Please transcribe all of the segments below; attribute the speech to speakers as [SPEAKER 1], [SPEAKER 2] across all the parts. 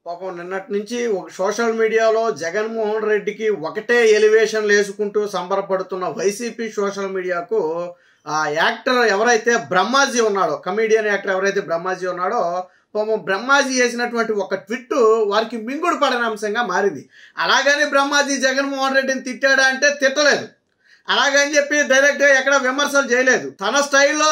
[SPEAKER 1] పాపం నిన్నటి నుంచి ఒక సోషల్ మీడియాలో జగన్మోహన్ రెడ్డికి ఒకటే ఎలివేషన్లు వేసుకుంటూ సంబరపడుతున్న వైసీపీ సోషల్ మీడియాకు ఆ యాక్టర్ ఎవరైతే బ్రహ్మాజీ ఉన్నాడో, కమీడియన్ యాక్టర్ ఎవరైతే బ్రహ్మాజీ ఉన్నాడో, పాపం బ్రహ్మాజీ చేసినటువంటి ఒక ట్విట్ వారికి మింగుడు పడని అంశంగా మారింది. అలాగని బ్రహ్మాజీ జగన్మోహన్ రెడ్డిని తిట్టాడా అంటే తిట్టలేదు. అలాగని చెప్పి డైరెక్ట్గా ఎక్కడ విమర్శలు చేయలేదు. తన స్టైల్లో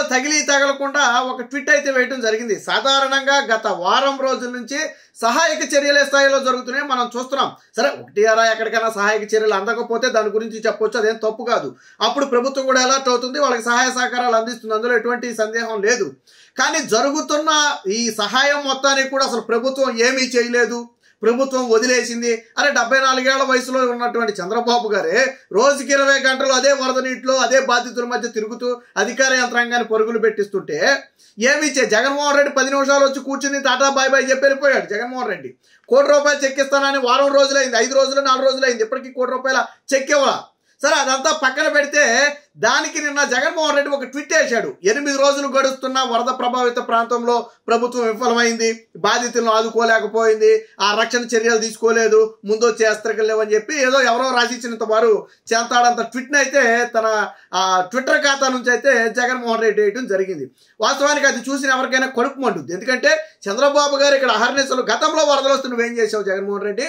[SPEAKER 1] తగలకుండా ఒక ట్వీట్ అయితే వేయడం జరిగింది. సాధారణంగా గత వారం రోజుల నుంచి సహాయక చర్యల స్థాయిలో జరుగుతున్నాయి మనం చూస్తున్నాం. సరే, ఒకటి అరా ఎక్కడికైనా సహాయక చర్యలు అందకపోతే దాని గురించి చెప్పొచ్చు, అదేం తప్పు కాదు. అప్పుడు ప్రభుత్వం కూడా అలర్ట్ అవుతుంది, వాళ్ళకి సహాయ సహకారాలు అందిస్తుంది, అందులో ఎటువంటి సందేహం లేదు. కానీ జరుగుతున్న ఈ సహాయం మొత్తానికి కూడా అసలు ప్రభుత్వం ఏమీ చేయలేదు, ప్రభుత్వం వదిలేసింది. అరే 74 ఏళ్ల వయసులో ఉన్నటువంటి చంద్రబాబు గారే రోజుకి 20 గంటలు అదే వరద నీటిలో అదే బాధితుల మధ్య తిరుగుతూ అధికార యంత్రాంగాన్ని పరుగులు పెట్టిస్తుంటే ఏమి జగన్మోహన్ రెడ్డి 10 నిమిషాలు వచ్చి కూర్చుని టాటా బాయ్ బాయ్ చెప్పి వెళ్ళిపోయాడు. జగన్మోహన్ రెడ్డి ₹1 కోటి చెక్ ఇస్తానని వారం రోజులైంది, 5 రోజులు 4 రోజులైంది, ఇప్పటికీ ₹1 కోటి చెక్ ఇవ్వాల. సరే, అదంతా పక్కన పెడితే దానికి నిన్న జగన్మోహన్ రెడ్డి ఒక ట్వీట్ వేశాడు. 8 రోజులు గడుస్తున్న వరద ప్రభావిత ప్రాంతంలో ప్రభుత్వం విఫలమైంది, బాధితులను ఆదుకోలేకపోయింది, ఆ రక్షణ చర్యలు తీసుకోలేదు, ముందొచ్చే హెచ్చరికలు లేవని చెప్పి ఏదో ఎవరో రాసిచ్చినంత వారు చేస్తాడంత ట్వీట్ని అయితే తన ట్విట్టర్ ఖాతా నుంచి అయితే జగన్మోహన్ రెడ్డి వేయడం జరిగింది. వాస్తవానికి అది చూసిన ఎవరికైనా కడుపు మండుద్ది. ఎందుకంటే చంద్రబాబు గారు ఇక్కడ అహర్నిశలు గతంలో వరదలు వస్తే నువ్వేం చేసావు జగన్మోహన్ రెడ్డి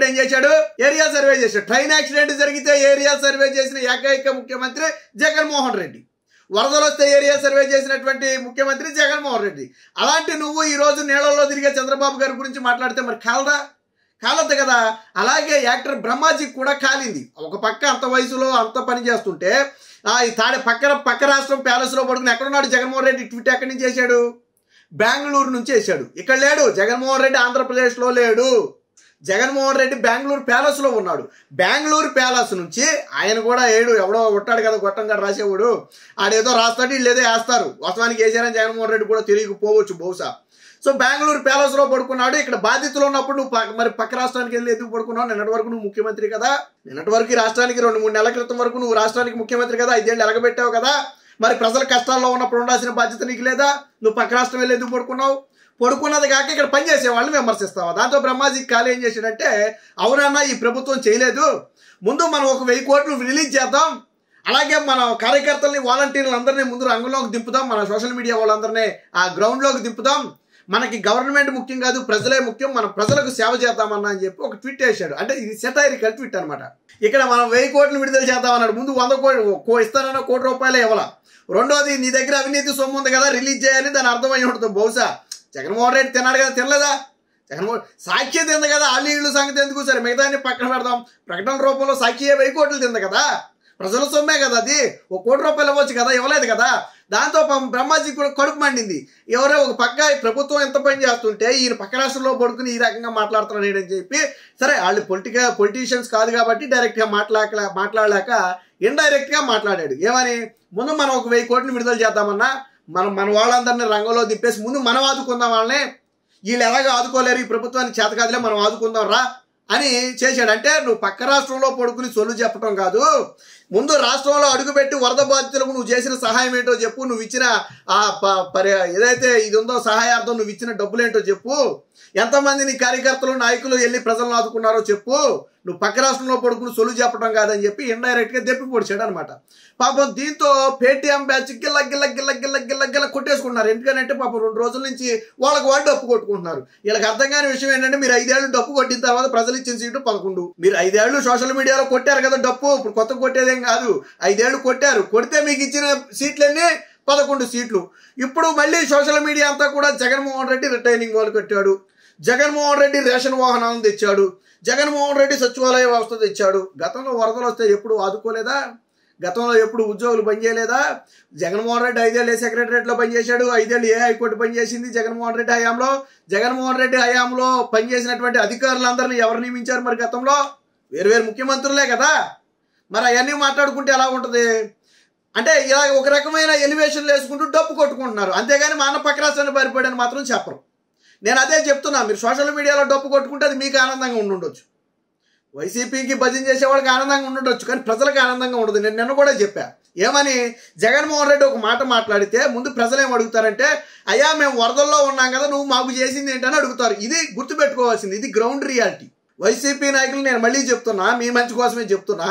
[SPEAKER 1] ఏం చేశాడు? ఏరియా సర్వే చేశాడు. ట్రైన్ యాక్సిడెంట్ జరిగితే ఏరియా సర్వే చేసిన ఏకైక ముఖ్యమంత్రి జగన్మోహన్ రెడ్డి. వరదలు వస్తే ఏరియా సర్వే చేసినటువంటి ముఖ్యమంత్రి జగన్మోహన్ రెడ్డి. అలాంటి నువ్వు ఈరోజు నీళ్ళల్లో తిరిగే చంద్రబాబు గారి గురించి మాట్లాడితే మరి కాలద్దు కదా. అలాగే యాక్టర్ బ్రహ్మాజీ కూడా కాలింది. ఒక పక్క అంత వయసులో అంత పని చేస్తుంటే ఈ పక్క రాష్ట్రం ప్యాలెస్లో పడుకుని ఎక్కడున్నాడు జగన్మోహన్ రెడ్డి? ట్వీట్ ఎక్కడి నుంచి వేశాడు? బెంగళూరు నుంచి వేశాడు. ఇక్కడ లేడు జగన్మోహన్ రెడ్డి, ఆంధ్రప్రదేశ్లో లేడు. జగన్మోహన్ రెడ్డి బెంగళూరు ప్యాలెస్లో ఉన్నాడు. బెంగళూరు ప్యాలెస్ నుంచి ఆయన కూడా ఎవడో ఉంటాడు కదా గొట్టంగా రాసేవాడు, ఆడేదో రాస్తాడు, వీళ్ళు ఏదో వేస్తారు. వాస్తవానికి వేసారని జగన్మోహన్ రెడ్డి కూడా తెలియకపోవచ్చు బహుశా. సో బెంగళూరు ప్యాలెస్లో పడుకున్నాడు. ఇక్కడ బాధితులు ఉన్నప్పుడు నువ్వు మరి పక్క రాష్ట్రానికి వెళ్ళి ఎందుకు పడుకున్నావు? నిన్నటి వరకు నువ్వు ముఖ్యమంత్రి కదా, నిన్నటి వరకు ఈ రాష్ట్రానికి 2-3 నెలల క్రితం వరకు నువ్వు రాష్ట్రానికి ముఖ్యమంత్రి కదా, 5 ఏళ్ళు ఎలగబెట్టావు కదా. మరి ప్రజల కష్టాల్లో ఉన్నప్పుడు ఉండాల్సిన బాధ్యత నీకు లేదా? నువ్వు పక్క రాష్ట్రం వెళ్ళి ఎందుకు పడుకున్నది కాక ఇక్కడ పనిచేసే వాళ్ళని విమర్శిస్తావా? దాంతో బ్రహ్మాజీ కాలు ఏం చేశాడంటే, అవునన్నా ఈ ప్రభుత్వం చేయలేదు, ముందు మనం ఒక 1000 కోట్లు రిలీజ్ చేద్దాం, అలాగే మన కార్యకర్తల్ని వాలంటీర్లు అందరినీ ముందు రంగంలోకి దింపుదాం, మన సోషల్ మీడియా వాళ్ళందరినీ ఆ గ్రౌండ్లోకి దింపుదాం, మనకి గవర్నమెంట్ ముఖ్యం కాదు ప్రజలే ముఖ్యం, మనం ప్రజలకు సేవ చేద్దామన్నా అని చెప్పి ఒక ట్వీట్ వేశాడు. అంటే ఇది సెటైరికల్ ట్వీట్ అనమాట. ఇక్కడ మనం 1000 కోట్లు విడుదల చేద్దామన్నాడు. ముందు 100 కోట్లు ఇస్తానన్న ₹1 కోటి ఇవ్వాల. రెండోది నీ దగ్గర అవినీతి సొమ్ము ఉంది కదా, రిలీజ్ చేయాలి, దాని అర్థమై ఉంటుంది బహుశా. జగన్మోహన్ రెడ్డి తిన్నాడు కదా, తినలేదా? జగన్మోహన్ సాక్షి తింది కదా, ఇళ్ళు సంగతి ఎందుకు? సరే మిగతాన్ని పక్కన పెడదాం. ప్రకటన రూపంలో సాక్షి 1000 కోట్లు తింది కదా, ప్రజల సొమ్మే కదా, అది ₹1 కోటి ఇవ్వచ్చు కదా, ఇవ్వలేదు కదా. దాంతో బ్రహ్మాజీ కూడా కడుపు మండింది. ఎవరో ఒక పక్క ప్రభుత్వం ఎంత పని చేస్తుంటే ఈయన పక్క రాష్ట్రంలో పడుకుని ఈ రకంగా మాట్లాడుతున్నాడు అని చెప్పి, సరే వాళ్ళు పొలిటీషియన్స్ కాదు కాబట్టి డైరెక్ట్గా మాట్లాడలేక ఇండైరెక్ట్గా మాట్లాడాడు. ఏమని? ముందు మనం ఒక 1000 కోట్లు విడుదల చేద్దామన్నా, మన వాళ్ళందరినీ రంగంలో దిప్పేసి ముందు మనం ఆదుకుందాం వాళ్ళని, వీళ్ళు ఎలాగో ఆదుకోలేరు, ఈ ప్రభుత్వాన్ని చేత కాదులే మనం ఆదుకుందాం రా అని చేశాడు. అంటే నువ్వు పక్క రాష్ట్రంలో పడుకుని సొల్లు చెప్పడం కాదు, ముందు రాష్ట్రంలో అడుగుపెట్టి వరద బాధితులకు నువ్వు చేసిన సహాయం ఏంటో చెప్పు, నువ్వు ఇచ్చిన ఏదైతే ఇది ఉందో సహాయార్థం నువ్వు ఇచ్చిన డబ్బులు ఏంటో చెప్పు, ఎంతమంది నీ కార్యకర్తలు నాయకులు వెళ్ళి ప్రజలను ఆదుకున్నారో చెప్పు, నువ్వు పక్క రాష్ట్రంలో పడుకుని సొల్లు చెప్పడం కాదని చెప్పి ఇండైరెక్ట్గా దెప్పి పొడిచాడు అనమాట. పాపం దీంతో పేటీఎం బ్యాచ్ గిల్ల కొట్టేసుకుంటున్నారు. ఎందుకంటే పాపం 2 రోజుల నుంచి వాళ్ళు డప్పు కొట్టుకుంటున్నారు. వీళ్ళకి అర్థం కాని విషయం ఏంటంటే, మీరు 5 ఏళ్ళు డప్పు కొట్టిన తర్వాత ప్రజలు ఇచ్చిన సీటు 11. మీరు 5 ఏళ్ళు సోషల్ మీడియాలో కొట్టారు కదా డప్పు, ఇప్పుడు కొత్త కొట్టేదేం కాదు, 5 ఏళ్ళు కొడితే మీకు ఇచ్చిన సీట్లన్నీ 11 సీట్లు. ఇప్పుడు మళ్ళీ సోషల్ మీడియా అంతా కూడా జగన్మోహన్ రెడ్డి రిటైనింగ్ వాళ్ళు కట్టాడు, జగన్మోహన్ రెడ్డి రేషన్ వాహనాలను తెచ్చాడు, జగన్మోహన్ రెడ్డి సచివాలయ వ్యవస్థ తెచ్చాడు. గతంలో వరదలు వస్తే ఎప్పుడు ఆదుకోలేదా? గతంలో ఎప్పుడు ఉద్యోగులు పనిచేయలేదా? జగన్మోహన్ రెడ్డి 5 ఏళ్ళు సెక్రటరియట్లో పనిచేశాడు, 5 ఏళ్ళు హైకోర్టు పనిచేసింది జగన్మోహన్ రెడ్డి హయాంలో. జగన్మోహన్ రెడ్డి హయాంలో పనిచేసినటువంటి అధికారులందరినీ ఎవరు నియమించారు మరి గతంలో? వేరు ముఖ్యమంత్రులే కదా. మరి అవన్నీ మాట్లాడుకుంటే ఎలా ఉంటుంది? అంటే ఇలా ఒక రకమైన ఎలివేషన్లు వేసుకుంటూ డప్పు కొట్టుకుంటున్నారు, అంతేగాని మా అన్న పక్క రాష్ట్రాన్ని పారిపోయాడని మాత్రం చెప్పరు. నేను అదే చెప్తున్నా, మీరు సోషల్ మీడియాలో డప్పు కొట్టుకుంటే అది మీకు ఆనందంగా ఉండొచ్చు, వైసీపీకి భజన చేసేవాళ్ళకి ఆనందంగా ఉండొచ్చు, కానీ ప్రజలకు ఆనందంగా ఉండదు. నేను నిన్న కూడా చెప్పా, ఏమని జగన్మోహన్ రెడ్డి ఒక మాట మాట్లాడితే ముందు ప్రజలు ఏం అడుగుతారంటే, అయ్యా మేము వరదల్లో ఉన్నాం కదా, నువ్వు మాకు చేసింది ఏంటని అడుగుతారు. ఇది గుర్తుపెట్టుకోవాల్సింది, ఇది గ్రౌండ్ రియాలిటీ. వైసీపీ నాయకులు నేను మళ్ళీ చెప్తున్నా, మీ మంచి కోసమే చెప్తున్నా,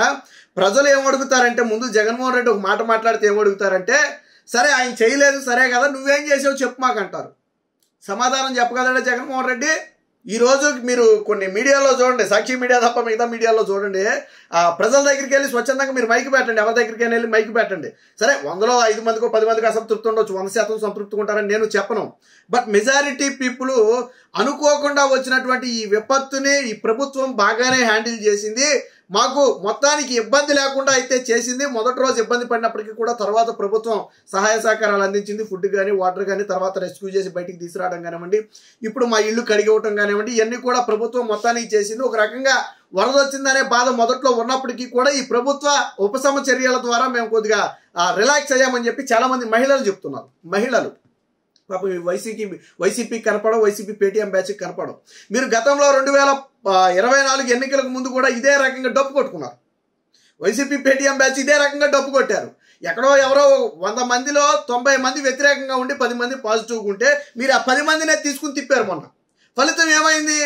[SPEAKER 1] ప్రజలు ఏం అడుగుతారంటే ముందు జగన్మోహన్ రెడ్డి ఒక మాట మాట్లాడితే ఏం అడుగుతారంటే, సరే ఆయన చేయలేదు సరే కదా, నువ్వేం చేసావు చెప్పు మాకంటారు. సమాధానం చెప్పగలడా జగన్మోహన్ రెడ్డి? ఈరోజు మీరు కొన్ని మీడియాలో చూడండి, సాక్షి మీడియా తప్ప మిగతా మీడియాలో చూడండి, ప్రజల దగ్గరికి వెళ్ళి స్వచ్ఛందంగా మీరు మైకి పెట్టండి, ఎవరి దగ్గరికి వెళ్ళి మైకి పెట్టండి. సరే 100లో 5 మందికో 10 మందికి అసంతృప్తి ఉండొచ్చు, 100% సంతృప్తిగా ఉంటారని నేను చెప్పను. బట్ మెజారిటీ పీపుల్ అనుకోకుండా వచ్చినటువంటి ఈ విపత్తుని ఈ ప్రభుత్వం బాగానే హ్యాండిల్ చేసింది. మాకు మొత్తానికి ఇబ్బంది లేకుండా అయితే చేసింది. మొదటి రోజు ఇబ్బంది పడినప్పటికీ కూడా తర్వాత ప్రభుత్వం సహాయ సహకారాలు అందించింది. ఫుడ్ కానీ వాటర్ కానీ, తర్వాత రెస్క్యూ చేసి బయటికి తీసుకురావడం కానివ్వండి, ఇప్పుడు మా ఇల్లు కడిగివ్వటం కానివ్వండి, ఇవన్నీ కూడా ప్రభుత్వం మొత్తానికి చేసింది. ఒక రకంగా వరద వచ్చిందనే బాధ మొదట్లో ఉన్నప్పటికీ కూడా ఈ ప్రభుత్వ ఉపశమ చర్యల ద్వారా మేము కొద్దిగా రిలాక్స్ అయ్యామని చెప్పి చాలా మంది మహిళలు చెప్తున్నారు. మహిళలు పాపం వైసీపీ కనపడవు, వైసీపీ పేటీఎం బ్యాచ్ కనపడవు. మీరు గతంలో 2024 ఎన్నికలకు ముందు కూడా ఇదే రకంగా డప్పు కొట్టుకున్నారు. వైసీపీ పేటీఎం బ్యాచ్ ఇదే రకంగా డప్పు కొట్టారు. ఎక్కడో ఎవరో 100 మందిలో 90 మంది వ్యతిరేకంగా ఉండి 10 మంది పాజిటివ్గా ఉంటే మీరు ఆ 10 మందినే తీసుకుని తిప్పారు. మొన్న ఫలితం ఏమైంది?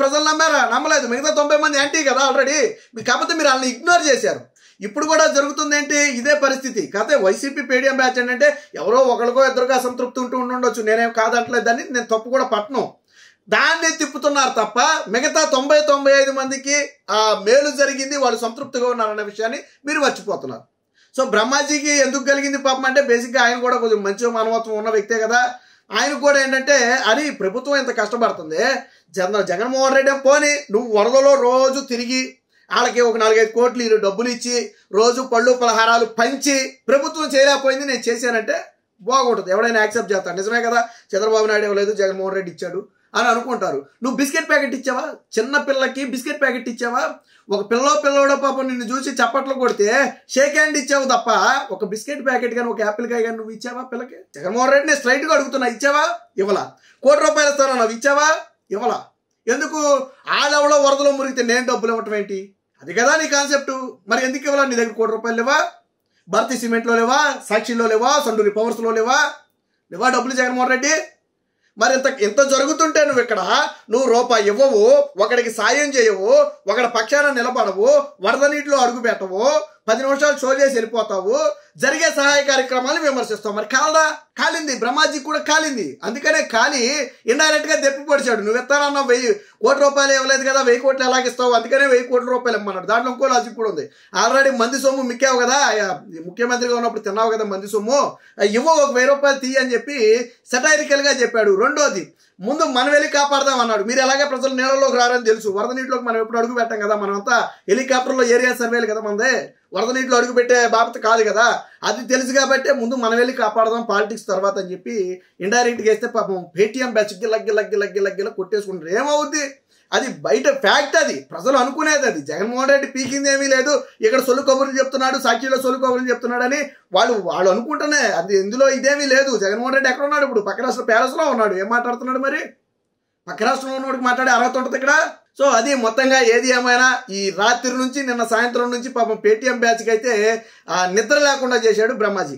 [SPEAKER 1] ప్రజలు నమ్మారా? నమ్మలేదు. మిగతా 90 మంది యాంటీ కదా ఆల్రెడీ. కాకపోతే మీరు వాళ్ళని ఇగ్నోర్ చేశారు. ఇప్పుడు కూడా జరుగుతుంది ఏంటి? ఇదే పరిస్థితి. కాకపోతే వైసీపీ పేటీఎం బ్యాచ్ ఏంటంటే ఎవరో ఒకరికో ఇద్దరికో అసంతృప్తి ఉండొచ్చు, నేనేం కాదంటలేదు, దాన్ని నేను తప్పు కూడా పట్టను. దాన్ని తిప్పుతున్నారు తప్ప మిగతా 90-95 మందికి మేలు జరిగింది, వాళ్ళు సంతృప్తిగా ఉన్నారన్న విషయాన్ని మీరు మర్చిపోతున్నారు. సో బ్రహ్మాజీకి ఎందుకు కలిగింది పాపం అంటే, బేసిక్గా ఆయన కూడా కొంచెం మంచి మానవత్వం ఉన్న వ్యక్తే కదా. ఆయన కూడా ఏంటంటే, అని ప్రభుత్వం ఎంత కష్టపడుతుంది, జగన్మోహన్ రెడ్డి పోని నువ్వు వరదలో రోజు తిరిగి వాళ్ళకి ఒక 4-5 కోట్లు డబ్బులు ఇచ్చి రోజు పళ్ళు పలహారాలు పంచి ప్రభుత్వం చేయలేకపోయింది, నేను చేశానంటే బాగుంటుంది. ఎవడైనా యాక్సెప్ట్ చేస్తాడు. నిజమే కదా, చంద్రబాబు నాయుడు ఇవ్వలేదు, జగన్మోహన్ రెడ్డి ఇచ్చాడు అని అనుకుంటారు. నువ్వు బిస్కెట్ ప్యాకెట్ ఇచ్చావా? చిన్న పిల్లకి బిస్కెట్ ప్యాకెట్ ఇచ్చావా? ఒక పిల్లోడో పాపం నిన్ను చూసి చప్పట్లు కొడితే షేక్ హ్యాండ్ ఇచ్చావు తప్ప ఒక బిస్కెట్ ప్యాకెట్ కానీ ఒక యాపిల్ కాయ కానీ నువ్వు ఇచ్చావా పిల్లకి? జగన్మోహన్ రెడ్డిని స్ట్రైట్గా అడుగుతున్నా, ఇచ్చావా? ఇవ్వలా. ₹1 ఇస్తాను నువ్వు ఇచ్చావా? ఇవ్వలా. ఎందుకు? ఆడెవడో వరదలో మురిగితే నేను డబ్బులు ఇవ్వటం ఏంటి? అది కదా నీ కాన్సెప్ట్. మరి ఎందుకు ఇవ్వాలా? నీ దగ్గర ₹1 లేవా? భారతీ సిమెంట్లో లేవా? సాక్షిలో లేవా? సండూరి పవర్స్లో లేవా డబ్బులు జగన్మోహన్ రెడ్డి? మరి ఇంత జరుగుతుంటే నువ్వు ఇక్కడ నువ్వు ₹1 ఇవ్వవు, ఒకడికి సాయం చేయవు, ఒకడి పక్షాన నిలబడవు, వరద నీటిలో అడుగు పెట్టవు, 10 నిమిషాలు షో చేసి వెళ్ళిపోతావు, జరిగే సహాయ కార్యక్రమాలు విమర్శిస్తావు. మరి కాలదా? కాలింది. బ్రహ్మాజీ కూడా కాలింది. అందుకనే కాలి ఇండైరెక్ట్ గా దెప్పి పొడిచాడు. నువ్వు ఇస్తానన్నా ₹1,000 కోట్లు ఇవ్వలేదు కదా, 1000 కోట్లు ఎలాగిస్తావు? అందుకనే ₹1,000 కోట్లు ఇమ్మన్నాడు. దాంట్లో ఇంకో లాజిక్ కూడా ఉంది. ఆల్రెడీ మంది సొమ్ము మిక్కావు కదా, ముఖ్యమంత్రిగా ఉన్నప్పుడు తిన్నావు కదా మంది సొమ్ము, ఇవ్వ ఒక ₹1000 తీయి అని చెప్పి సెటైరికల్ గా చెప్పాడు. రెండోది, ముందు మనం వెళ్ళి కాపాడదాం అన్నాడు. మీరు ఎలాగే ప్రజలు నీళ్ళలోకి రారని తెలుసు, వరద నీటిలోకి మనం ఎప్పుడు అడుగు పెట్టాం కదా, మనమంతా హెలికాప్టర్లో ఏరియా సర్వేలు కదా మనదే, వరద నీటిలో అడుగు పెట్టే బాబత కాదు కదా, అది తెలుసు కాబట్టి ముందు మనం వెళ్ళి కాపాడదాం పాలిటిక్స్ తర్వాత అని చెప్పి ఇండైరెక్ట్గా వేస్తే పాపం పేటీఎం బ్యాచ్ గిల్ల కొట్టేసుకుంటారు. ఏమవుద్ది? అది బయట ఫ్యాక్ట్, అది ప్రజలు అనుకునేది. అది జగన్మోహన్ రెడ్డి పీకింది ఏమీ లేదు, ఇక్కడ సొల్లు కబుర్లు చెప్తున్నాడు, సాక్షిలో సొల్లు కబుర్లు చెప్తున్నాడని వాళ్ళు అనుకుంటేనే, అది ఇందులో ఇదేమీ లేదు. జగన్మోహన్ రెడ్డి ఎక్కడ ఉన్నాడు? ఇప్పుడు పక్క రాష్ట్ర ప్యాలెస్లో ఉన్నాడు. ఏం మాట్లాడుతున్నాడు మరి? పక్క రాష్ట్రంలో ఉన్నవాడికి మాట్లాడే అర్హత ఉంటుంది ఇక్కడ. సో అది మొత్తంగా ఏది ఏమైనా ఈ రాత్రి నుంచి నిన్న సాయంత్రం నుంచి పాపం పేటీఎం బ్యాచ్కి అయితే నిద్ర లేకుండా చేశాడు బ్రహ్మాజీ.